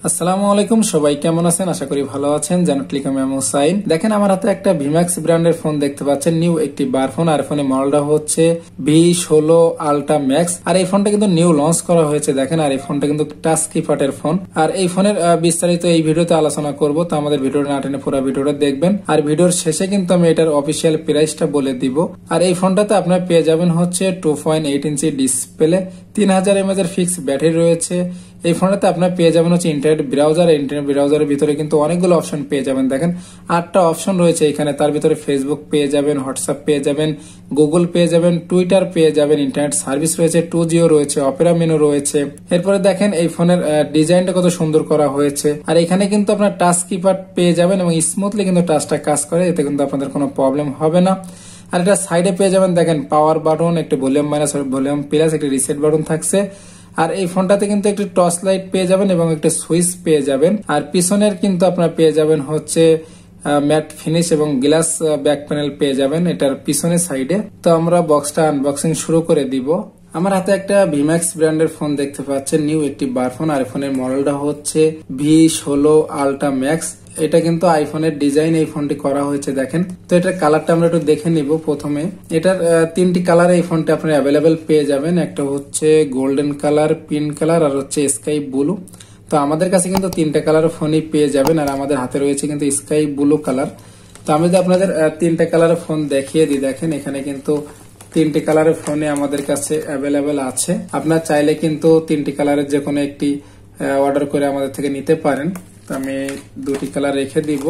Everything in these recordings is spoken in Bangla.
আসসালামু আলাইকুম, সবাই কেমন আছেন? আশা করি ভালো আছেন। জানাতলিকাম আমি হুসাইন। দেখেন আমার হাতে একটা ভিম্যাক্স ব্র্যান্ডের ফোন দেখতে পাচ্ছেন, নিউ একটি বার ফোন। আর ফোনের মডেলটা হচ্ছে V16 আলট্রা ম্যাক্স। আর এই ফোনটা কিন্তু নিউ লঞ্চ করা হয়েছে দেখেন। আর এই ফোনটা কিন্তু টাচ কিপ্যাডের ফোন। আর এই ফোনের বিস্তারিত এই ভিডিওতে আলোচনা করব, তো আমাদের ভিডিওটা না টেনে পুরো ভিডিওটা দেখবেন। আর ভিডিওর শেষে কিন্তু আমি এটার অফিসিয়াল প্রাইসটা বলে দিব। আর এই ফোনটাতে আপনারা পেয়ে যাবেন হচ্ছে 2.8 ইঞ্চি ডিসপ্লে, 3000 mAh এর ফিক্স ব্যাটারি রয়েছে। এই ফোনটাতে আপনার পেয়ে যাবেন হচ্ছে ইন্টারনেট ব্রাউজারের ভিতরে কিন্তু অনেকগুলো অপশন পেয়ে যাবেন। দেখেন 8টা অপশন রয়েছে এখানে। তার ভিতরে ফেসবুক পেয়ে যাবেন, হোয়াটসঅ্যাপ পেয়ে যাবেন, গুগল পেয়ে যাবেন, টুইটার পেয়ে যাবেন, ইন্টারনেট সার্ভিস রয়েছে, 2G রয়েছে, অপেরা মেনু রয়েছে। এরপরে দেখেন এই ফোনের ডিজাইনটা কত সুন্দর করা হয়েছে। আর এখানে কিন্তু আপনার টাচ কিপ্যাড পেয়ে যাবেন এবং স্মুথলি কিন্তু টাচটা কাজ করে, এতে কিন্তু আপনাদের কোনো প্রবলেম হবে না। আর এটা সাইডে পেয়ে যাবেন দেখেন পাওয়ার বাটন, একটি ভলিউম মাইনাস, ভলিউম প্লাস, একটি রিসেট বাটন থাকছে। আর এই ফোনটাতে কিন্তু একটি টর্চ লাইট পেয়ে যাবেন এবং একটা সুইচ পেয়ে যাবেন। আর পিছনের কিন্তু আপনারা পেয়ে যাবেন হচ্ছে ম্যাট ফিনিশ এবং গ্লাস ব্যাক প্যানেল পেয়ে যাবেন এটার পিছনের সাইডে। তো আমরা বক্সটা আনবক্সিং শুরু করে দিব। আমার হাতে একটা ভিম্যাক্স ব্র্যান্ডের ফোন দেখতে পাচ্ছেন, নিউ একটি বার ফোন। আর ফোনের মডেলটা হচ্ছে V16 আলট্রা ম্যাক্স। এটা কিন্তু আইফোনের ডিজাইন এই ফোনটি করা হয়েছে দেখেন। তো এটার কালারটা আমরা একটু দেখে নিব। প্রথমে এটার 3টি কালার এই ফোনটা আপনি অ্যাভেলেবেল পেয়ে যাবেন। একটা হচ্ছে গোল্ডেন কালার, পিঙ্ক কালার আর হচ্ছে স্কাই ব্লু। তো আমাদের কাছে কিন্তু 3টা কালার ফোনই পেয়ে যাবেন। আর আমাদের হাতে রয়েছে কিন্তু স্কাই ব্লু কালার। তো আমি যদি আপনাদের 3টা কালারের ফোন দেখিয়ে দিই, দেখেন এখানে কিন্তু 3টি কালারের ফোনে আমাদের কাছে অ্যাভেলেবেল আছে। আপনার চাইলে কিন্তু 3টি কালারের যে কোনো একটি অর্ডার করে আমাদের থেকে নিতে পারেন। আমি 2টি কালার রেখে দিব।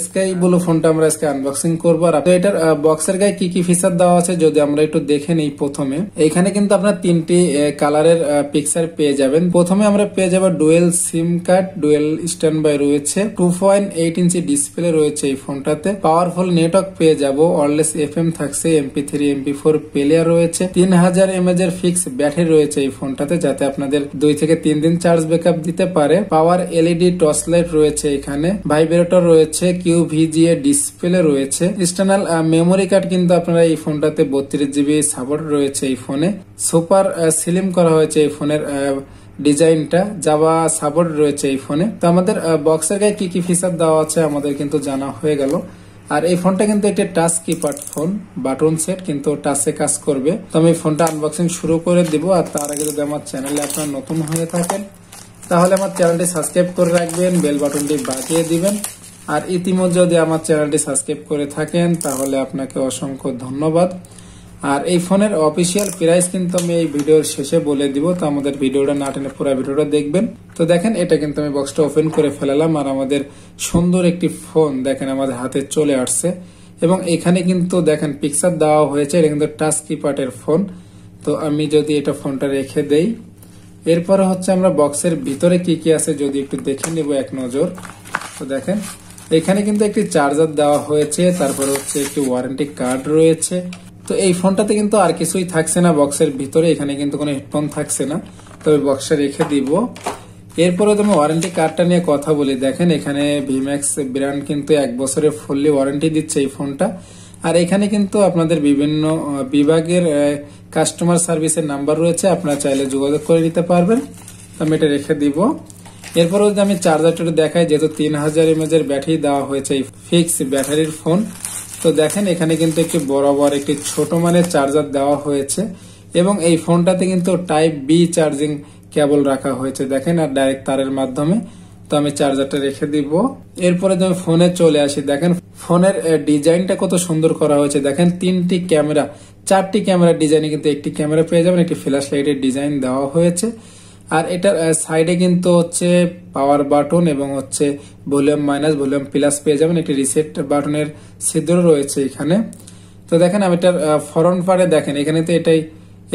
স্কাই ব্লু ফোনটা আমরা আজকে আনবক্সিং করবো। আর এটার বক্সের গায়ে কি কি ফিচার দেওয়া আছে যদি আমরা একটু দেখে নিই। প্রথমে এখানে কিন্তু আপনার 3টি কালারের পিকচার পেয়ে যাবেন। প্রথমে আমরা পেয়ে যাবো dual sim card, dual standby রয়েছে, 2.8 ইঞ্চি ডিসপ্লে রয়েছে এই ফোনটাতে, পাওয়ারফুল নেটওয়ার্ক পেয়ে যাবো, ওয়্যারলেস FM থাকছে, MP3 MP4 প্লেয়ার রয়েছে, 3000 mAh এর ফিক্স ব্যাটারি রয়েছে এই ফোনটাতে, যাতে আপনাদের 2 থেকে 3 দিন চার্জ ব্যাকআপ দিতে পারে। পাওয়ার LED টর্চ লাইট রয়েছে এখানে, ভাইব্রেটর রয়েছে, QVGA ডিসপ্লে রয়েছে, এক্সটার্নাল মেমোরি কার্ড কিন্তু আপনারা এই ফোনটাতে 32GB সাপোর্ট রয়েছে এই ফোনে। সুপার স্লিম করা হয়েছে এই ফোনের ডিজাইনটা, জাভা সাপোর্ট রয়েছে এই ফোনে। তো আমাদের বক্সের গায়ে কি কি ফিচার দেওয়া আছে আমাদের কিন্তু জানা হয়ে গেল। আর এই ফোনটা কিন্তু একটা touch keypad phone, button set, কিন্তু টাচে কাজ করবে। তো আমি ফোনটা আনবক্সিং শুরু করে দিব। আর তার আগে যদি আমার চ্যানেলে আপনারা নতুন হয়ে থাকেন তাহলে আমার চ্যানেলটি সাবস্ক্রাইব করে রাখবেন, বেল বাটনটি বাজিয়ে দিবেন। আর ইতিমধ্যে যদি আমার চ্যানেলটি সাবস্ক্রাইব করে থাকেন তাহলে আপনাকে অসংখ্য ধন্যবাদ। আর এই ফোনের অফিসিয়াল প্রাইস কিন্তু আমি এই ভিডিওর শেষে বলে দিব। তো আমাদের ভিডিওটা না টেনে পুরো ভিডিওটা দেখবেন। তো দেখেন এটা কিন্তু আমি বক্সটা ওপেন করে ফেলালাম। আর আমাদের সুন্দর একটি ফোন দেখেন আমাদের হাতে চলে আসছে। এবং এখানে কিন্তু দেখেন পিকচার দেওয়া হয়েছে, এটা কিন্তু টাচ কিপ্যাডের ফোন। তো আমি যদি এটা ফোনটা রেখে দেই, এরপরে হচ্ছে আমরা বক্সের ভিতরে কি কি আছে যদি একটু দেখে নিব এক নজর। তো দেখেন এখানে কিন্তু একটি চার্জার দেওয়া হয়েছে, তারপরে হচ্ছে একটি ওয়ারেন্টি কার্ড রয়েছে। তো এই ফোনটাতে কিন্তু আর কিছুই থাকছে না বক্সের ভিতরে, এখানে কিন্তু কোনো হেডফোন থাকছে না। তবে বক্সটা রেখে দিব। এরপরে তুমি ওয়ারেন্টি কার্ডটা নিয়ে কথা বলি। দেখেন এখানে ভিম্যাক্স ব্র্যান্ড কিন্তু 1 বছরের ফুললি ওয়ারেন্টি দিচ্ছে এই ফোনটা। আর এখানে কিন্তু আপনাদের বিভিন্ন বিভাগের কাস্টমার সার্ভিসের নাম্বার রয়েছে, আপনারা চাইলে যোগাযোগ করে নিতে পারবেন। আমি এটা রেখে দিব। এরপরে যদি আমি চার্জারটা দেখাই, যেহেতু 3000 mAh এর ব্যাটারি দেওয়া হয়েছে এই ফিক্স ব্যাটারির ফোন। তো দেখেন এখানে কিন্তু একটি বরাবর একটি ছোট মানের চার্জার দেওয়া হয়েছে এবং এই ফোনটাতে কিন্তু টাইপ B চার্জিং কেবল রাখা হয়েছে দেখেন, আর ডাইরেক্ট তারের মাধ্যমে। তো আমি চার্জারটা রেখে দিব। এরপরে যদি ফোনে চলে আসি, দেখেন ফোনের ডিজাইনটা কত সুন্দর করা হয়েছে। দেখেন 3টি ক্যামেরা, 4টি ক্যামেরার ডিজাইনে কিন্তু একটি ক্যামেরা পেয়ে যাবেন, একটি ফ্ল্যাশ লাইটের ডিজাইন দেওয়া হয়েছে। আর এটার সাইডে কিন্তু হচ্ছে পাওয়ার বাটন এবং হচ্ছে ভলিউম মাইনাস, ভলিউম প্লাস পেয়ে যাবেন, একটি রিসেট বাটনের ছিদ্র রয়েছে এখানে। তো দেখেন আমি এটার ফ্রন্ট পারে দেখেন এখানে তো এটাই,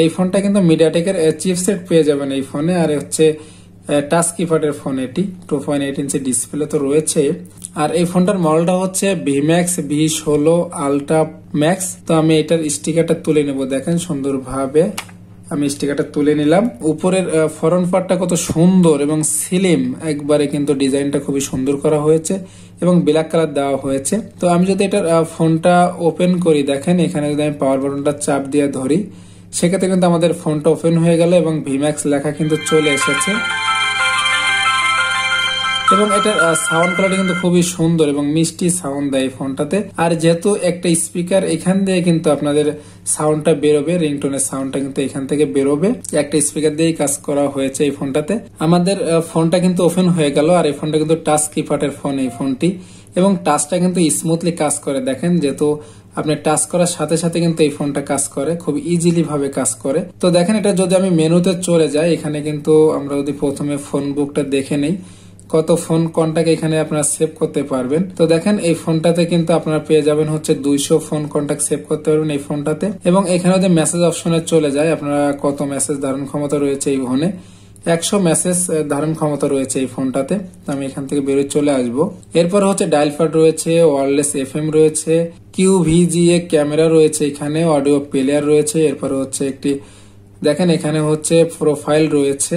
এই ফোনটা কিন্তু মিডিয়াটেকের চিপসেট পেয়ে যাবেন এই ফোনে। আর হচ্ছে টাচ কিপ্যাডের ফোন, এটি 2.8 ইঞ্চি ডিসপ্লে তো রয়েছে। আর এই ফোনটার মডেলটা হচ্ছে ভিম্যাক্স V16 আলট্রা ম্যাক্স। তো আমি এটার স্টিকারটা তুলে নেব। দেখেন সুন্দরভাবে আমি স্টিকারটা তুলে নিলাম। উপরের ফ্রন্ট পার্টটা কত সুন্দর এবং স্লিম, একবারে কিন্তু ডিজাইনটা খুবই সুন্দর করা হয়েছে এবং ব্ল্যাক কালার দেওয়া হয়েছে। তো আমি যদি এটার ফোনটা ওপেন করি, দেখেন এখানে যদি আমি পাওয়ার বাটনটা চাপ দিয়ে ধরি, সেক্ষেত্রে কিন্তু আমাদের ফোনটা ওপেন হয়ে গেল এবং ভিম্যাক্স লেখা কিন্তু চলে এসেছে। এবং এটার সাউন্ড কোয়ালিটি কিন্তু খুবই সুন্দর এবং মিষ্টি সাউন্ড দেয় এই ফোনটাতে। আর যেহেতু একটা স্পিকার এখান দিয়ে কিন্তু আপনাদের সাউন্ডটা বেরোবে, রিংটোনের সাউন্ডটা কিন্তু এখান থেকে বেরোবে, একটা স্পিকার দিয়েই কাজ করা হয়েছে এই ফোনটাতে। আমাদের ফোনটা কিন্তু ওপেন হয়ে গেল। আর এই ফোনটা কিন্তু টাচ কিপ্যাডের ফোন এই ফোনটি, এবং টাচটা কিন্তু স্মুথলি কাজ করে। দেখেন যেহেতু আপনি টাচ করার সাথে সাথে কিন্তু এই ফোনটা কাজ করে, খুব ইজিলি ভাবে কাজ করে। তো দেখেন এটা যদি আমি মেনুতে চলে যাই, এখানে কিন্তু আমরা যদি প্রথমে ফোন বুকটা দেখে নেই, কত ফোন কন্টাক্ট এখানে আপনারা সেভ করতে পারবেন। তো দেখেন এই ফোনটাতে কিন্তু আপনারা পেয়ে যাবেন হচ্ছে 200 ফোন কন্টাক্ট সেভ করতে পারবেন এই ফোনটাতে। এবং এখানে যদি মেসেজ অপশনে চলে যায়, আপনারা কত মেসেজ ধারণ ক্ষমতা রয়েছে এই ফোনে, 100 মেসেজ ধারণ ক্ষমতা রয়েছে এই ফোনটাতে। আমি এখান থেকে বেরোয় চলে আসবো। এরপর হচ্ছে ডায়াল প্যাড রয়েছে, ওয়্যারলেস এফএম রয়েছে, QVGA ক্যামেরা রয়েছে, এখানে অডিও প্লেয়ার রয়েছে। এরপর হচ্ছে একটি দেখেন এখানে হচ্ছে প্রোফাইল রয়েছে।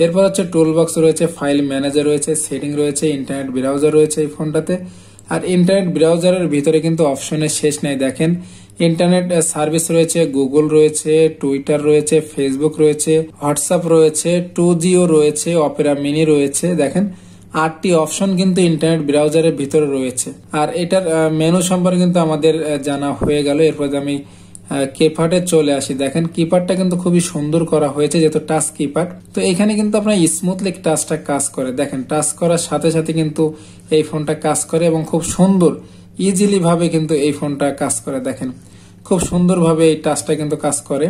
এরপর হচ্ছে টুল বক্স রয়েছে, ফাইল ম্যানেজার রয়েছে, সেটিং রয়েছে, ইন্টারনেট ব্রাউজার রয়েছে এই ফোনটাতে। আর ইন্টারনেট ব্রাউজারের ভিতরে কিন্তু অপশনের শেষ নাই। দেখেন ইন্টারনেট সার্ভিস রয়েছে, গুগল রয়েছে, টুইটার রয়েছে, ফেসবুক রয়েছে, হোয়াটসঅ্যাপ রয়েছে, 2Gও রয়েছে, অপেরা মিনি রয়েছে। দেখেন 8টি অপশন কিন্তু ইন্টারনেট ব্রাউজারের ভিতরে রয়েছে। আর এটার মেনু সম্পর্কে কিন্তু আমাদের জানা হয়ে গেল। এরপর আমি কিপ্যাডে চলে আসি। দেখেন কিপ্যাডটা কিন্তু খুবই সুন্দর করা হয়েছে, যেহেতু টাচ কিপ্যাড। তো এখানে কিন্তু আপনার স্মুথলি টাচটা কাজ করে। দেখেন টাচ করার সাথে সাথে কিন্তু এই ফোনটা কাজ করে এবং খুব সুন্দর ইজিলি ভাবে কিন্তু এই ফোনটা কাজ করে। দেখেন খুব সুন্দর ভাবে এই টাচটা কিন্তু কাজ করে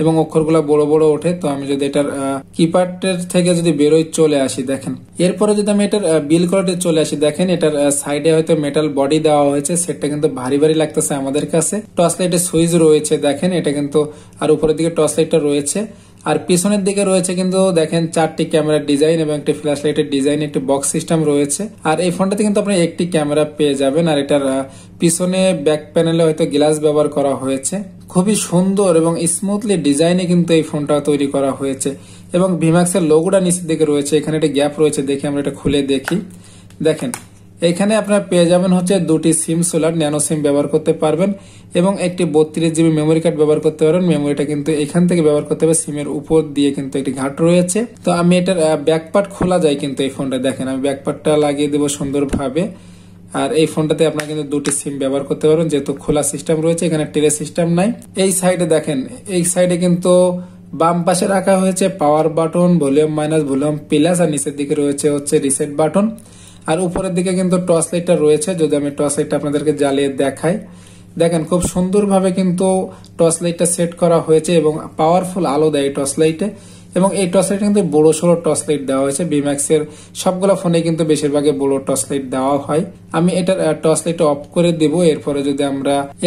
এবং অক্ষরগুলো বড় বড় ওঠে। তো আমি যদি এটার কিপ্যাডের থেকে যদি বেরোয় চলে আসি, দেখেন এরপরে যদি আমি এটার বিল কোয়ালিটি চলে আসি, দেখেন এটার সাইডে হয়তো মেটাল বডি দেওয়া হয়েছে, সেটটা কিন্তু ভারী ভারী লাগতেছে আমাদের কাছে। টর্চ লাইটের সুইচ রয়েছে, দেখেন এটা কিন্তু, আর উপরের দিকে টর্চ লাইটটা রয়েছে। আর পিছনের দিকে রয়েছে কিন্তু দেখেন 4টি ক্যামেরার ডিজাইন এবং একটি ফ্ল্যাশ লাইটের ডিজাইন, একটি বক্স সিস্টেম রয়েছে। আর এই ফোনটাতে কিন্তু আপনি একটি ক্যামেরা পেয়ে যাবেন। আর এটার পিছনে ব্যাক প্যানেলে হয়তো গ্লাস ব্যবহার করা হয়েছে। খুবই সুন্দর এবং স্মুথলি ডিজাইনে কিন্তু এই ফোনটা তৈরি করা হয়েছে। এবং ভিম্যাক্সের লোগোটা নিচের দিকে রয়েছে, এখানে একটা গ্যাপ রয়েছে, দেখি আমরা এটা খুলে দেখি। দেখেন এখানে আপনারা পেয়ে যাবেন হচ্ছে 2টি সিম সোলার ন্যানো সিম ব্যবহার করতে পারবেন এবং একটি 32GB মেমোরি কার্ড ব্যবহার করতে পারবেন। মেমোরিটা কিন্তু এখান থেকে ব্যবহার করতে হবে, সিমের উপর দিয়ে কিন্তু একটি ঘাট রয়েছে। তো আমি এটার ব্যাকপার্ট খোলা যায় কিন্তু এই ফোনটা। দেখেন আমি ব্যাকপার্টটা লাগিয়ে দেবো সুন্দরভাবে। আর এই ফোনটাতে আপনারা কিন্তু 2টি সিম ব্যবহার করতে পারবেন, যেহেতু খোলা সিস্টেম রয়েছে, এখানে টেরে সিস্টেম নাই। এই সাইডে দেখেন, এই সাইডে কিন্তু বাম পাশে রাখা হয়েছে power button, volume minus, volume plus, আর নিচের দিকে রয়েছে হচ্ছে রিসেট বাটন। আর উপরের দিকে কিন্তু টর্চ লাইটটা রয়েছে, যদি আমি টর্চ লাইটটা আপনাদেরকে জ্বালিয়ে দেখাই, দেখেন খুব সুন্দরভাবে কিন্তু টর্চ লাইটটা সেট করা হয়েছে এবং পাওয়ারফুল আলো দেয় এই টর্চ লাইটে। এবং এই টর্চ লাইট কিন্তু বড় সড়ো টর্চ লাইট দেওয়া হয়েছে। ভিম্যাক্স এর সবগুলো ফোনে কিন্তু বেশিরভাগে বড় টর্চ লাইট দেওয়া হয়। আমি এটার টর্চ লাইট অফ করে দেব।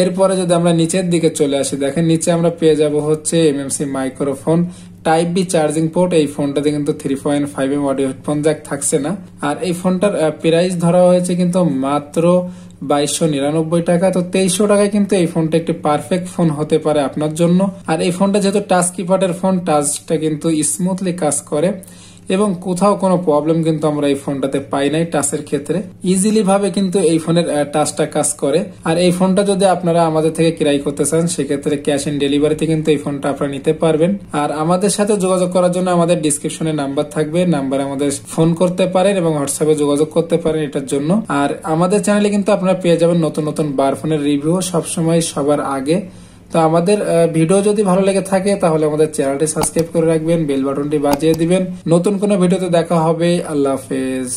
এরপরে যদি আমরা নিচের দিকে চলে আসি, দেখেন নিচে আমরা পেয়ে যাব হচ্ছে MMC microphone, type B charging port. এই ফোনটাতে কিন্তু 3.5mm অডিও হেডফোন জ্যাক থাকছে না। আর এই ফোনটার প্রাইস ধরা হয়েছে কিন্তু মাত্র 2299 টাকা। তো 2300 টাকায় কিন্তু এই ফোনটা একটি পারফেক্ট ফোন হতে পারে আপনার জন্য। আর এই ফোনটা যেহেতু টাচ কিপ্যাডের ফোন, টাচটা কিন্তু স্মুথলি কাজ করে এবং কোথাও কোনো প্রবলেম কিন্তু আমরা এই ফোনটাতে পাই নাই টাচের ক্ষেত্রে। ইজিলি ভাবে কিন্তু এই ফোনের টাচটা কাজ করে। আর এই ফোনটা যদি আপনারা আমাদের থেকে ক্রয় করতে চান, সেক্ষেত্রে ক্যাশ অন ডেলিভারিতে কিন্তু এই ফোনটা আপনারা নিতে পারবেন। আর আমাদের সাথে যোগাযোগ করার জন্য আমাদের ডিসক্রিপশনে নাম্বার থাকবে, নাম্বারে আমাদের ফোন করতে পারেন এবং হোয়াটসঅ্যাপে যোগাযোগ করতে পারেন এটার জন্য। আর আমাদের চ্যানেলে কিন্তু আপনারা পেয়ে যাবেন নতুন নতুন বার ফোনের রিভিউ সবসময় সবার আগে। তো আমাদের ভিডিও যদি ভালো লেগে থাকে তাহলে আমাদের চ্যানেলটি সাবস্ক্রাইব করে রাখবেন, বেল বাটনটি বাজিয়ে দিবেন। নতুন কোনো ভিডিওতে দেখা হবে। আল্লাহ হাফেজ।